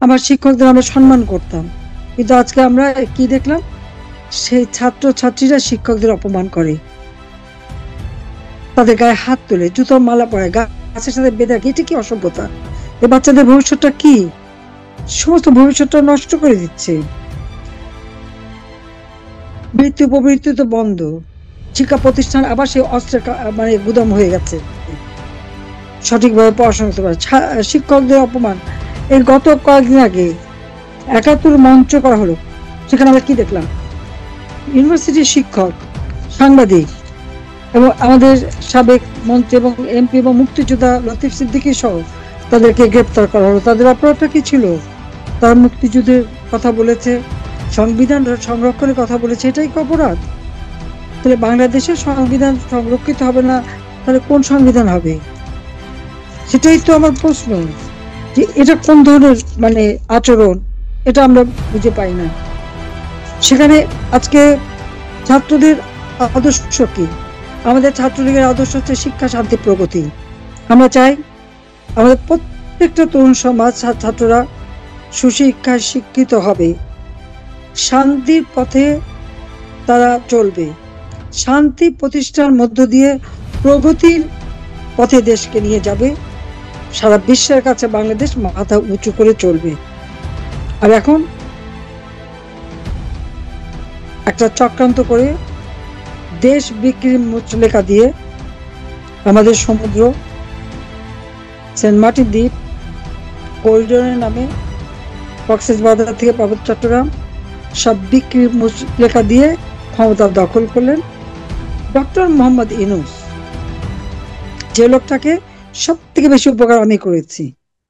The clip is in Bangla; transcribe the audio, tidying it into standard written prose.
আমার শিক্ষকদের আমরা সম্মান করতাম, কিন্তু আজকে আমরা কি দেখলাম? সেই ছাত্র ছাত্রীরা শিক্ষকদের অপমান করে, তাদের গায়ে হাত তুলে, জুতোর মালা পরে, গাছের সাথে বেঁধে রাখে। এটা কি অসভ্যতা? এই বাচ্চাদের ভবিষ্যৎটা কি? সমস্ত ভবিষ্যৎটা নষ্ট করে দিচ্ছে। মৃত্যু প্রবৃত্তি তো বন্ধ, শিক্ষা প্রতিষ্ঠান আবার সেই অস্ত্রের মানে গুদাম হয়ে গেছে, সঠিকভাবে পড়াশোনা করতে পারে। শিক্ষকদের অপমান, এই গত কয়েকদিন আগে ৭১ মঞ্চ করা হলো, সেখানে আমরা কি দেখলাম? ইউনিভার্সিটির শিক্ষক, সাংবাদিক এবং আমাদের সাবেক মন্ত্রী এবং এমপি এবং মুক্তিযোদ্ধা লতিফ সিদ্দিকী সহ তাদেরকে গ্রেপ্তার করা হলো। তাদের অপরাধটা কি ছিল? তারা মুক্তিযুদ্ধের কথা বলেছে, সংবিধান সংরক্ষণের কথা বলেছে, এটাই কি অপরাধ? তাহলে বাংলাদেশের সংবিধান সংরক্ষিত হবে না, তাহলে কোন সংবিধান হবে? সেটাই তো আমার প্রশ্ন, যে এটা কোন ধরনের মানে আচরণ, এটা আমরা বুঝে পাই না। সেখানে আজকে ছাত্রদের আদর্শ কি? আমাদের ছাত্রলীগের আদর্শ হচ্ছে শিক্ষা, শান্তি, প্রগতি। আমরা চাই আমাদের প্রত্যেকটা তরুণ সমাজ, ছাত্ররা সুশিক্ষায় শিক্ষিত হবে, শান্তির পথে তারা চলবে, শান্তি প্রতিষ্ঠার মধ্য দিয়ে প্রগতির পথে দেশকে নিয়ে যাবে, সারা বিশ্বের কাছে বাংলাদেশ মাথা উঁচু করে চলবে। আর এখন একটা চক্রান্ত করে দেশ বিক্রির মুচলেখা দিয়ে আমাদের সমুদ্র, সেন্ট মার্টিন দ্বীপ, করিডোরের নামে কক্সবাজার থেকে পার্বত্য চট্টগ্রাম সব বিক্রির মুচলেখা দিয়ে ক্ষমতা দখল করলেন ডক্টর মোহাম্মদ ইউনূস, যে লোকটাকে সব থেকে বেশি উপকার আমি করেছি।